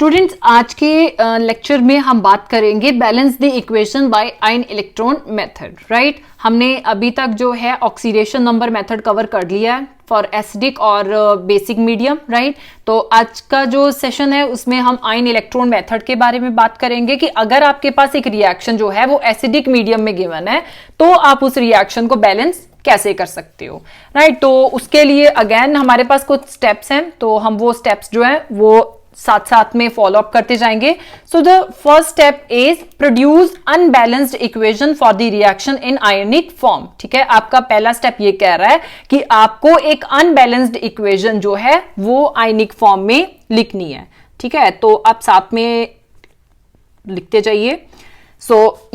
Students, आज के lecture में हम बात करेंगे balance the equation by ion electron method. Right, हमने अभी तक जो है ऑक्सीडेशन नंबर मेथड कवर कर लिया है फॉर एसिडिक और बेसिक मीडियम। राइट, तो आज का जो सेशन है उसमें हम आयन इलेक्ट्रॉन मेथड के बारे में बात करेंगे कि अगर आपके पास एक रिएक्शन जो है वो एसिडिक मीडियम में गिवन है तो आप उस रिएक्शन को बैलेंस कैसे कर सकते हो। राइट, तो उसके लिए अगेन हमारे पास कुछ स्टेप्स हैं, तो हम वो स्टेप्स जो है वो साथ साथ में फॉलो अप करते जाएंगे। So the first step is produce unbalanced equation for the reaction in ionic form. ठीक है, आपका पहला स्टेप ये कह रहा है कि आपको एक अनबैलेंस्ड इक्वेशन जो है वो आयनिक फॉर्म में लिखनी है। ठीक है, तो आप साथ में लिखते जाइए।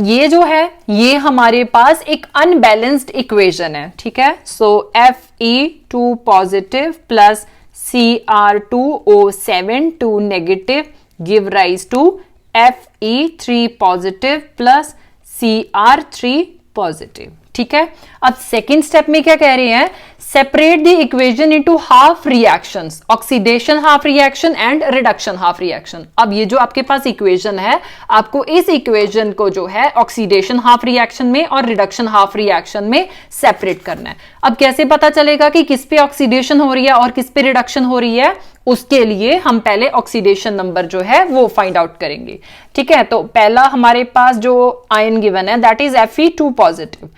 ये जो है ये हमारे पास एक अनबैलेंस्ड इक्वेशन है। ठीक है, सो Fe2 positive plus Cr2O7 2 negative give rise to Fe3 positive plus Cr3 positive। ठीक है, अब सेकेंड स्टेप में क्या कह रहे हैं, separate the equation into half reactions, oxidation half reaction and reduction half reaction. अब ये जो आपके पास इक्वेशन है, आपको इस इक्वेशन को जो है ऑक्सीडेशन हाफ रिएक्शन में और रिडक्शन हाफ रिएक्शन में सेपरेट करना है। अब कैसे पता चलेगा कि किस पे ऑक्सीडेशन हो रही है और किस पे रिडक्शन हो रही है, उसके लिए हम पहले ऑक्सीडेशन नंबर जो है वो फाइंड आउट करेंगे। ठीक है, तो पहला हमारे पास जो आयन गिवन है दैट इज Fe2 पॉजिटिव।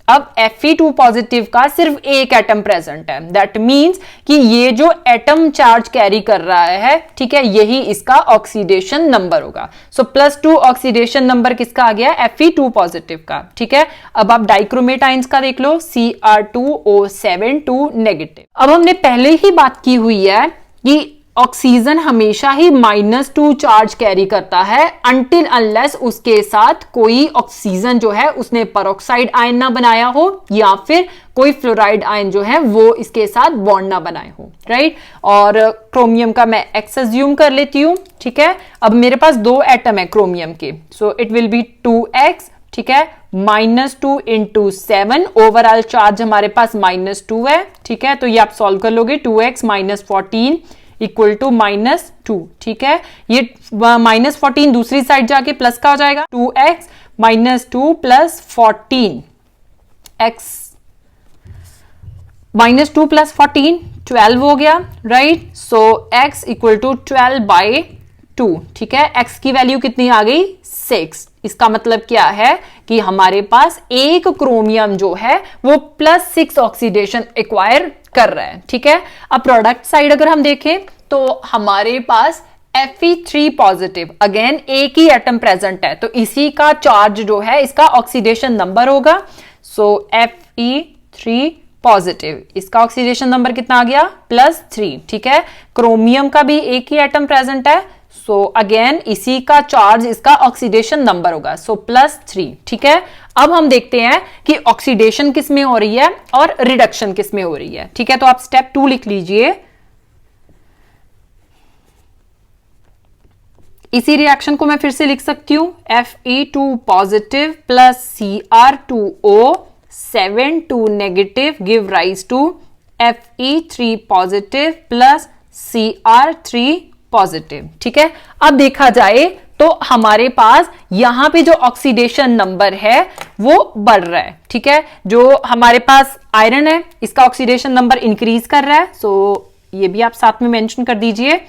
अब Fe2 पॉजिटिव का सिर्फ एक एटम प्रेजेंट है, दैट मींस कि ये जो एटम चार्ज कैरी कर रहा है, ठीक है, यही इसका ऑक्सीडेशन नंबर होगा। सो +2 ऑक्सीडेशन नंबर किसका आ गया, Fe2 पॉजिटिव का। ठीक है, अब आप डाइक्रोमेट आयंस का देख लो, Cr2O7 2 नेगेटिव। अब हमने पहले ही बात की हुई है कि ऑक्सीजन हमेशा ही -2 चार्ज कैरी करता है अनटिल अनलेस उसके साथ कोई ऑक्सीजन जो है उसने पेरोक्साइड आयन ना बनाया हो या फिर कोई फ्लोराइड आयन जो है वो इसके साथ बॉन्ड ना बनाए हो। राइट, और क्रोमियम का मैं X अज्यूम कर लेती हूं। ठीक है, अब मेरे पास 2 एटम है क्रोमियम के, so it will be 2x। ठीक है, -2 × 7, ओवरऑल चार्ज हमारे पास -2 है। ठीक है, तो ये आप सॉल्व कर लोगे, 2x - 14 इक्वल टू -2। ठीक है, ये -14 दूसरी साइड जाके प्लस का हो जाएगा, 2x - 2 + 14 x -2 + 14 12 हो गया। Right, so x equal to 12/2। ठीक है, x की वैल्यू कितनी आ गई, 6। इसका मतलब क्या है कि हमारे पास एक क्रोमियम जो है वो +6 ऑक्सीडेशन एक्वायर कर रहा है। ठीक है, अब प्रोडक्ट साइड अगर हम देखें तो हमारे पास Fe3 पॉजिटिव, अगेन एक ही एटम प्रेजेंट है, तो इसी का चार्ज जो है इसका ऑक्सीडेशन नंबर होगा। सो Fe3 पॉजिटिव, इसका ऑक्सीडेशन नंबर कितना आ गया, +3। ठीक है, क्रोमियम का भी एक ही एटम प्रेजेंट है, सो अगेन इसी का चार्ज इसका ऑक्सीडेशन नंबर होगा, सो +3। ठीक है, अब हम देखते हैं कि ऑक्सीडेशन किस में हो रही है और रिडक्शन किस में हो रही है। ठीक है, तो आप स्टेप 2 लिख लीजिए। इसी रिएक्शन को मैं फिर से लिख सकती हूं, Fe2 positive plus Cr2O7 2 negative give rise to Fe3 positive plus Cr3 positive. ठीक है, अब देखा जाए तो हमारे पास यहां पे जो ऑक्सीडेशन नंबर है वो बढ़ रहा है। ठीक है, जो हमारे पास आयरन है इसका ऑक्सीडेशन नंबर इंक्रीज कर रहा है, सो ये भी आप साथ में मेंशन कर दीजिए,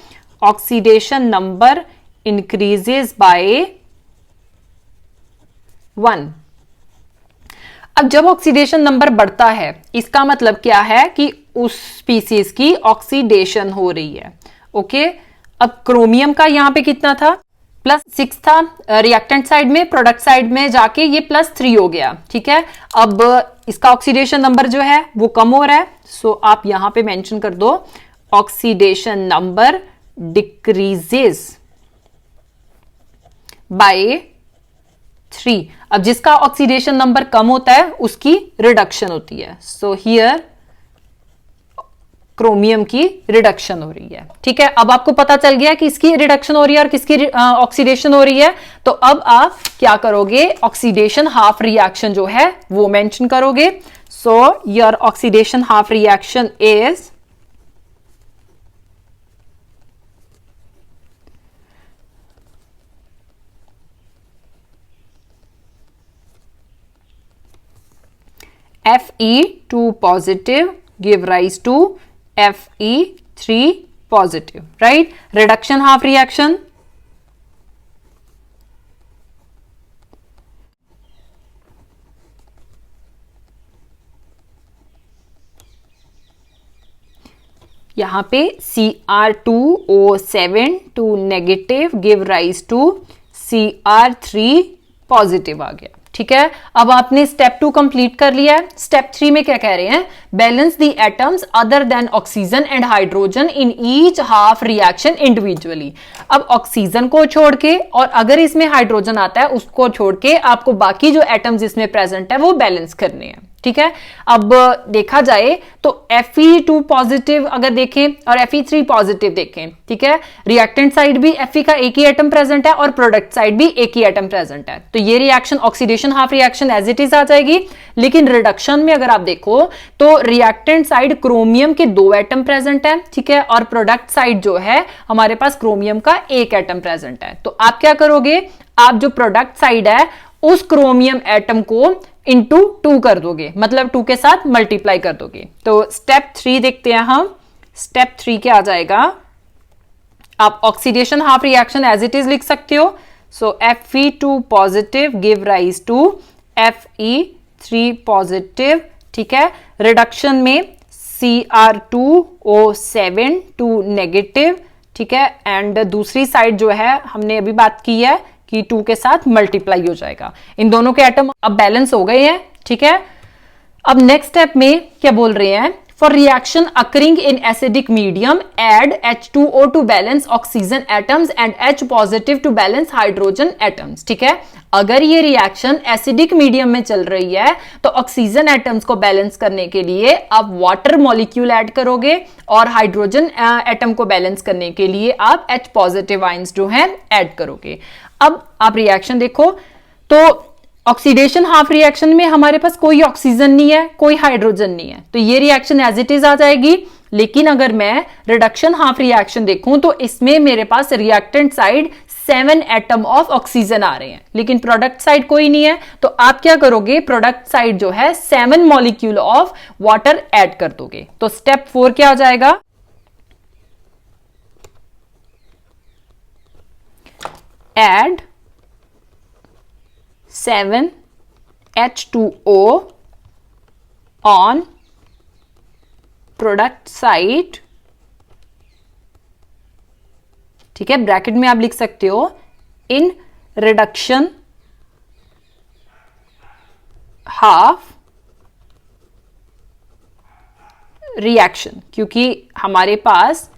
ऑक्सीडेशन नंबर इंक्रीजेस बाय 1। अब जब ऑक्सीडेशन नंबर बढ़ता है इसका मतलब क्या है कि उस स्पीसीज की ऑक्सीडेशन हो रही है। ओके, अब क्रोमियम का यहां पे कितना था, +6 था, रिएक्टेंट साइड में, प्रोडक्ट साइड में जाके ये +3 हो गया। ठीक है, अब इसका ऑक्सीडेशन नंबर जो है वो कम हो रहा है, सो आप यहां पे मेंशन कर दो ऑक्सीडेशन नंबर डिक्रीजेस बाय 3। अब जिसका ऑक्सीडेशन नंबर कम होता है उसकी रिडक्शन होती है, सो हियर क्रोमियम की रिडक्शन हो रही है। ठीक है, अब आपको पता चल गया कि इसकी रिडक्शन हो रही है और किसकी ऑक्सीडेशन हो रही है, तो अब आप क्या करोगे, ऑक्सीडेशन हाफ रिएक्शन जो है वो मेंशन करोगे। So your oxidation half reaction is Fe2 positive give rise to Fe3 positive, right? Reduction half reaction. यहां पे Cr2O7 to negative give rise to Cr3 positive आ गया, ठीक है। अब आपने स्टेप 2 कंप्लीट कर लिया है। स्टेप 3 में क्या कह रहे हैं, balance the atoms other than oxygen and hydrogen in each half reaction individually. अब ऑक्सीजन को छोड़ के और अगर इसमें हाइड्रोजन आता है उसको छोड़ के आपको बाकी जो एटम्स इसमें प्रेजेंट है वो बैलेंस करने हैं, ठीक है। अब देखा जाए तो Fe2 पॉजिटिव अगर देखें और Fe3 पॉजिटिव देखें, ठीक है, रिएक्टेंट साइड भी Fe का एक ही एटम प्रेजेंट है और प्रोडक्ट साइड भी एक ही एटम प्रेजेंट है, तो ये reaction oxidation half reaction as it is आ जाएगी। लेकिन रिडक्शन में अगर आप देखो तो रिएक्टेंट साइड क्रोमियम के 2 एटम प्रेजेंट है, ठीक है, और प्रोडक्ट साइड जो है हमारे पास क्रोमियम का 1 एटम प्रेजेंट है। तो आप क्या करोगे, आप जो प्रोडक्ट साइड है उस क्रोमियम एटम को इंटू 2 कर दोगे, मतलब 2 के साथ मल्टीप्लाई कर दोगे। तो स्टेप 3 देखते हैं हम। स्टेप 3 क्या आ जाएगा, आप oxidation half reaction as it is लिख सकते हो। So Fe2 positive give rise to Fe3 positive, ठीक है। रिडक्शन में Cr2O7 टू नेगेटिव, ठीक है, एंड दूसरी साइड जो है हमने अभी बात की है कि 2 के साथ मल्टीप्लाई हो जाएगा। इन दोनों के एटम अब बैलेंस हो गए हैं, ठीक है। अब नेक्स्ट स्टेप में क्या बोल रहे हैं, for reaction occurring in acidic medium add H2O to balance oxygen atoms and H positive to balance hydrogen atoms, ठीक है। अगर ये रिएक्शन एसिडिक मीडियम में चल रही है तो ऑक्सीजन एटम्स को बैलेंस करने के लिए आप वाटर मॉलिक्यूल ऐड करोगे और हाइड्रोजन एटम को बैलेंस करने के लिए आप H पॉजिटिव आयंस जो हैं ऐड करोगे। अब आप रिएक्शन देखो तो ऑक्सीडेशन हाफ रिएक्शन में हमारे पास कोई ऑक्सीजन नहीं है, कोई हाइड्रोजन नहीं है, तो ये रिएक्शन एज इट इज आ जाएगी। लेकिन अगर मैं रिडक्शन हाफ रिएक्शन देखूं तो इसमें मेरे पास reactant side 7 atom of oxygen आ रहे हैं, लेकिन प्रोडक्ट साइड कोई नहीं है। तो आप क्या करोगे, प्रोडक्ट साइड जो है 7 मॉलिक्यूल ऑफ वाटर ऐड कर दोगे। तो स्टेप 4 क्या हो जाएगा, add 7 H2O on product side, ठीक है, ब्रैकेट में आप लिख सकते हो इन रिडक्शन हाफ रिएक्शन, क्योंकि हमारे पास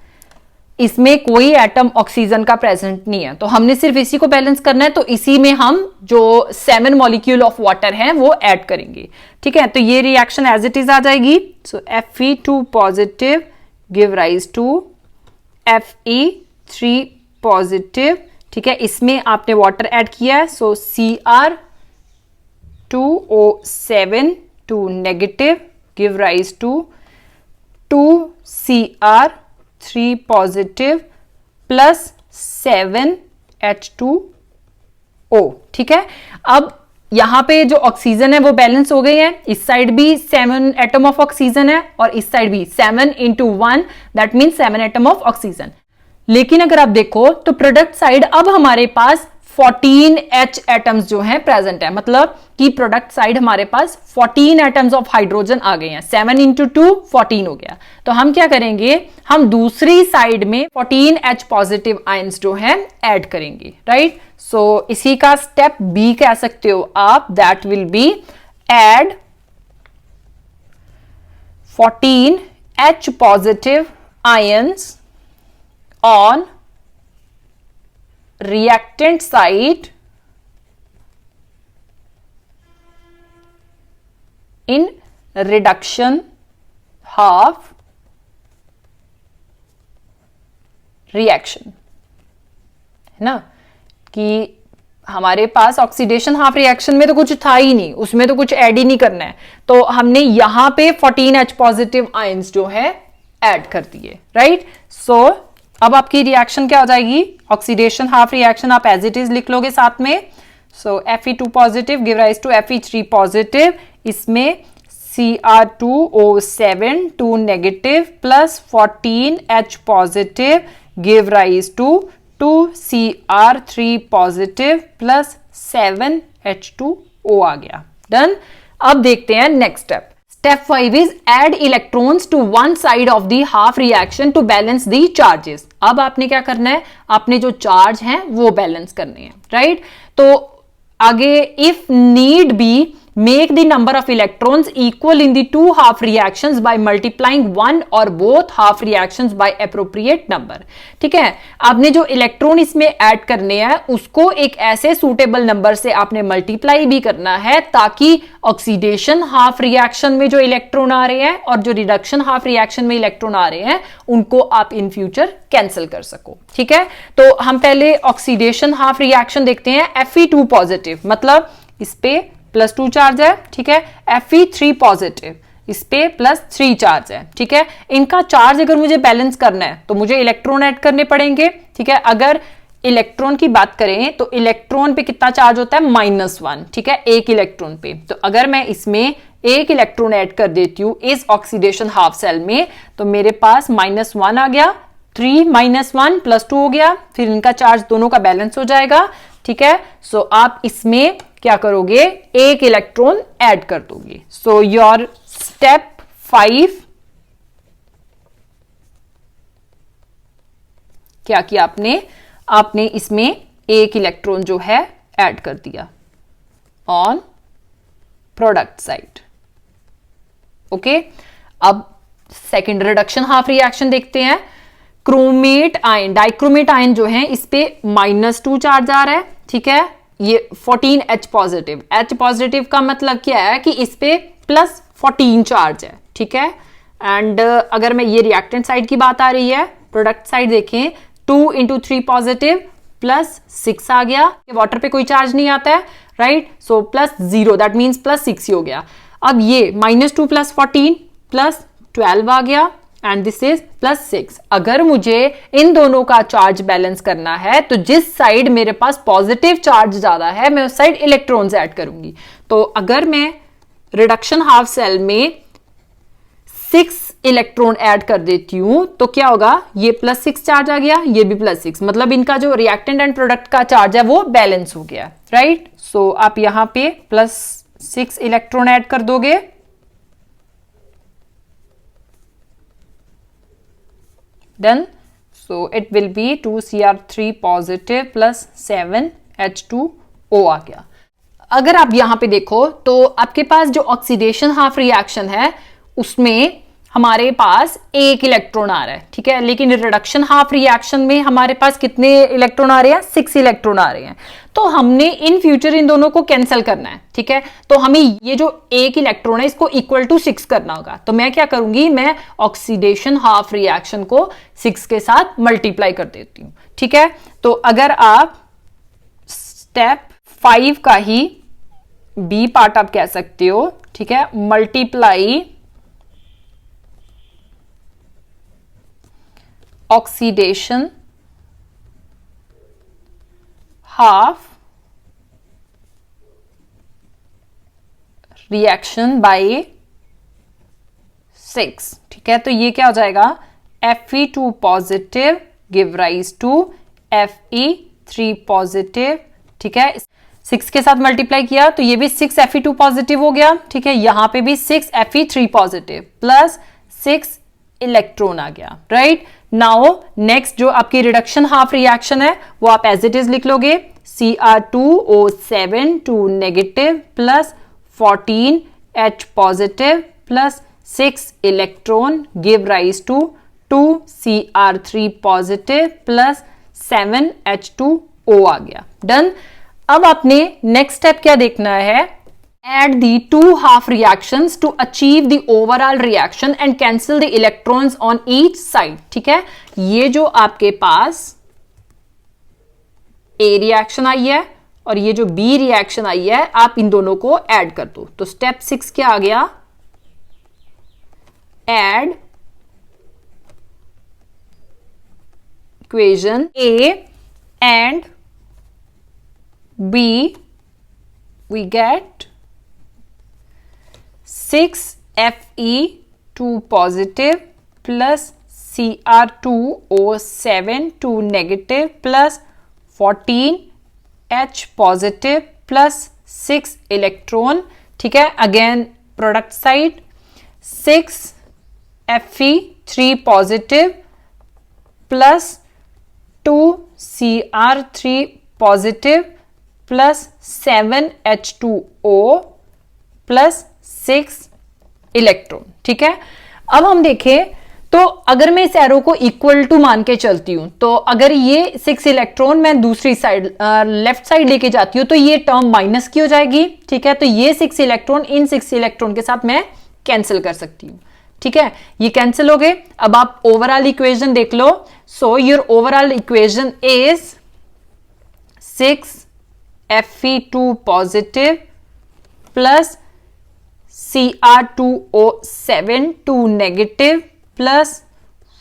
इसमें कोई एटम ऑक्सीजन का प्रेजेंट नहीं है, तो हमने सिर्फ इसी को बैलेंस करना है, तो इसी में हम जो 7 मॉलिक्यूल ऑफ वाटर हैं वो ऐड करेंगे, ठीक है। तो ये रिएक्शन एज इट इज आ जाएगी। So Fe2 positive give rise to Fe3 positive, ठीक है, इसमें आपने वाटर ऐड किया है। So Cr2O7 two negative give rise to 2Cr3 positive plus 7 H2O, ठीक है। अब यहां पे जो ऑक्सीजन है वो बैलेंस हो गई है, इस साइड भी 7 एटम ऑफ ऑक्सीजन है और इस साइड भी 7 into 1 that mean 7 atom of oxygen. लेकिन अगर आप देखो तो प्रोडक्ट साइड अब हमारे पास 14 H एटम्स जो हैं प्रेजेंट है, मतलब कि प्रोडक्ट साइड हमारे पास 14 एटम्स ऑफ हाइड्रोजन आ गए हैं। 7 into 2 14 हो गया। तो हम क्या करेंगे, हम दूसरी साइड में 14 H पॉजिटिव आयंस जो हैं ऐड करेंगे, राइट। सो इसी का स्टेप बी कह सकते हो आप, that will be add 14 H positive ions on reactant side in reduction half reaction, है ना, कि हमारे पास ऑक्सीडेशन हाफ रिएक्शन में तो कुछ था ही नहीं, उसमें तो कुछ ऐड ही नहीं करना है, तो हमने यहां पे 14 H पॉजिटिव आयंस जो है ऐड कर दिए, राइट। सो अब आपकी रिएक्शन क्या हो जाएगी, ऑक्सीडेशन हाफ रिएक्शन आप एज इट इज लिख लोगे साथ में। So Fe2 positive give rise to Fe3 positive, इसमें Cr2O7 2 negative plus 14H positive give rise to 2Cr3 positive plus 7H2O आ गया। डन। अब देखते हैं next step. Step 5 is add electrons to one side of the half reaction to balance the charges. अब आपने क्या करना है, आपने जो चार्ज हैं वो बैलेंस करने हैं, राइट। तो आगे if need be make the number of electrons equal in the two half reactions by multiplying one or both half reactions by appropriate number। ठीक है, आपने जो इलेक्ट्रॉन इसमें ऐड करने हैं उसको एक ऐसे सुटेबल नंबर से आपने मल्टीप्लाई भी करना है ताकि ऑक्सीडेशन हाफ रिएक्शन में जो इलेक्ट्रॉन आ रहे हैं और जो रिडक्शन हाफ रिएक्शन में इलेक्ट्रॉन आ रहे हैं उनको आप इन फ्यूचर कैंसिल कर सको। ठीक है, तो हम पहले ऑक्सीडेशन हाफ रिएक्शन देखते हैं। Fe2 पॉजिटिव मतलब इस पे +2 चार्ज है, ठीक है। Fe3 पॉजिटिव इस पे +3 चार्ज है, ठीक है। इनका चार्ज अगर मुझे बैलेंस करना है तो मुझे इलेक्ट्रॉन ऐड करने पड़ेंगे, ठीक है। अगर इलेक्ट्रॉन की बात करें तो इलेक्ट्रॉन पे कितना चार्ज होता है, -1, ठीक है, एक इलेक्ट्रॉन पे। तो अगर मैं इसमें एक इलेक्ट्रॉन ऐड कर देती हूं इस ऑक्सीडेशन हाफ सेल में तो मेरे पास -1 आ गया, 3 - 1 +2 हो गया, फिर इनका चार्ज दोनों का बैलेंस हो जाएगा, ठीक है। सो आप इसमें क्या करोगे, एक इलेक्ट्रॉन ऐड कर दोगे। सो योर स्टेप 5 क्या किया आपने इसमें एक इलेक्ट्रॉन जो है ऐड कर दिया ऑन प्रोडक्ट साइड। ओके, अब सेकेंड रिडक्शन हाफ रिएक्शन देखते हैं। क्रोमेट आयन, डाइक्रोमेट आयन जो है इस पे -2 चार्ज आ रहा है, ठीक है। ये 14H पॉजिटिव, H पॉजिटिव का मतलब क्या है कि इस पे +14 चार्ज है, ठीक है। एंड अगर मैं ये रिएक्टेंट साइड की बात आ रही है, प्रोडक्ट साइड देखें, 2 × 3 पॉजिटिव +6 आ गया। वाटर पे कोई चार्ज नहीं आता है, राइट। सो +0 दैट मीन्स +6 ही हो गया। अब ये -2 + 14 +12 आ गया एंड दिस इज +6। अगर मुझे इन दोनों का चार्ज बैलेंस करना है तो जिस साइड मेरे पास पॉजिटिव चार्ज ज्यादा है मैं उस साइड इलेक्ट्रॉन्स ऐड करूंगी। तो अगर मैं रिडक्शन हाफ सेल में 6 इलेक्ट्रॉन ऐड कर देती हूं तो क्या होगा, ये +6 चार्ज आ गया, ये भी +6, मतलब इनका जो रिएक्टेंट एंड प्रोडक्ट का चार्ज है वो बैलेंस हो गया, राइट। सो आप यहां पे +6 इलेक्ट्रॉन ऐड कर दोगे। Done. So it will be 2Cr3 positive plus 7H2O आ गया। अगर आप यहां पे देखो तो आपके पास जो ऑक्सीडेशन हाफ रिएक्शन है उसमें हमारे पास एक इलेक्ट्रॉन आ रहा है, ठीक है। लेकिन रिडक्शन हाफ रिएक्शन में हमारे पास कितने इलेक्ट्रॉन आ रहे हैं, 6 इलेक्ट्रॉन आ रहे हैं। तो हमने इन फ्यूचर इन दोनों को कैंसिल करना है, ठीक है। तो हमें ये जो एक इलेक्ट्रॉन है इसको इक्वल टू 6 करना होगा। तो मैं क्या करूंगी, मैं ऑक्सीडेशन हाफ रिएक्शन को 6 के साथ मल्टीप्लाई कर देती हूं, ठीक है। तो अगर आप स्टेप 5 का ही बी पार्ट आप कह सकते हो, ठीक है, multiply oxidation half reaction by 6, ठीक है। तो ये क्या हो जाएगा, Fe2 positive give rise to Fe3 positive, ठीक है। 6 के साथ मल्टीप्लाई किया तो ये भी 6 Fe2 पॉजिटिव हो गया, ठीक है। यहां पे भी 6 Fe3 पॉजिटिव प्लस 6 इलेक्ट्रॉन आ गया, राइट। नाउ नेक्स्ट जो आपकी रिडक्शन हाफ रिएक्शन है वो आप एज इट इज लिख लोगे, Cr2O7 2 negative plus 14H positive plus 6 electron give rise to 2Cr3 positive plus 7H2O आ गया। डन। अब आपने नेक्स्ट स्टेप क्या देखना है, add the two half reactions to achieve the overall reaction and cancel the electrons on each side, ठीक है। ये जो आपके पास A रिएक्शन आई है और ये जो B रिएक्शन आई है आप इन दोनों को ऐड कर दो। तो स्टेप 6 क्या आ गया, add equation A and B, we get 6 Fe2 positive plus Cr2O7 2 negative plus 14H positive plus 6 electron, ठीक है. Again product side 6 Fe3 positive plus 2 Cr3 positive plus 7 H2O plus 6 electron, ठीक है. अब हम देखें तो अगर मैं इस एरो को इक्वल टू मान के चलती हूं तो अगर ये 6 इलेक्ट्रॉन मैं दूसरी साइड लेफ्ट साइड लेके जाती हूं तो ये टर्म माइनस की हो जाएगी, ठीक है. तो ये 6 इलेक्ट्रॉन इन 6 इलेक्ट्रॉन के साथ मैं कैंसिल कर सकती हूं, ठीक है. ये कैंसिल हो गए. अब आप ओवरऑल इक्वेशन देख लो. So your overall equation is 6 Fe2 positive plus Cr2O7 2 negative plus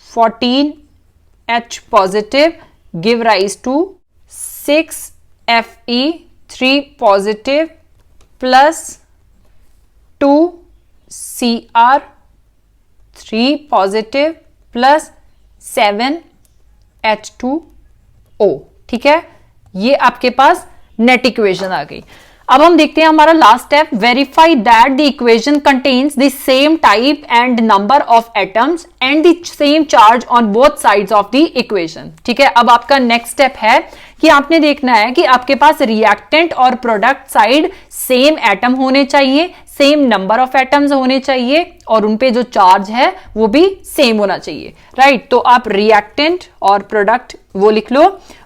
14H positive give rise to 6 Fe3 positive plus 2 Cr3 positive plus 7 H2O, ठीक है. ये आपके पास नेट इक्वेशन आ गई. अब हम देखते हैं हमारा last step, verify that the equation contains the same type and number of atoms and the same charge on both sides of the equation, ठीक है. अब आपका नेक्स्ट स्टेप है कि आपने देखना है कि आपके पास रिएक्टेंट और प्रोडक्ट साइड सेम एटम होने चाहिए, सेम नंबर ऑफ एटम्स होने चाहिए और उनपे जो चार्ज है वो भी सेम होना चाहिए, राइट. तो आप रिएक्टेंट और प्रोडक्ट वो लिख लो.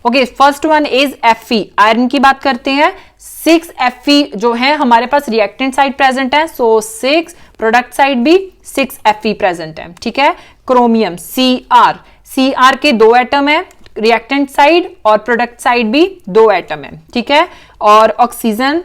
Okay, first one is Fe, iron की बात करते हैं. 6 Fe जो है हमारे पास रिएक्टेंट साइड प्रेजेंट है, सो 6 प्रोडक्ट साइड भी 6 Fe प्रेजेंट है, ठीक है. क्रोमियम Cr के 2 एटम है रिएक्टेंट साइड और प्रोडक्ट साइड भी 2 एटम है, ठीक है. और ऑक्सीजन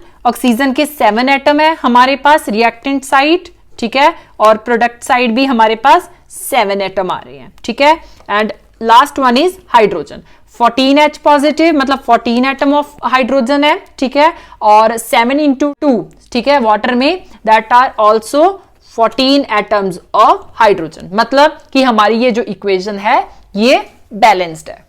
के 7 एटम है हमारे पास रिएक्टेंट साइड, ठीक है. और प्रोडक्ट साइड भी हमारे पास 7 एटम आ रहे हैं, ठीक है. And last one is hydrogen, 14H positive मतलब 14 एटम ऑफ हाइड्रोजन है, ठीक है. और 7 into 2, ठीक है, वाटर में that are also 14 atoms of hydrogen. मतलब कि हमारी ये जो इक्वेशन है ये बैलेंस्ड है.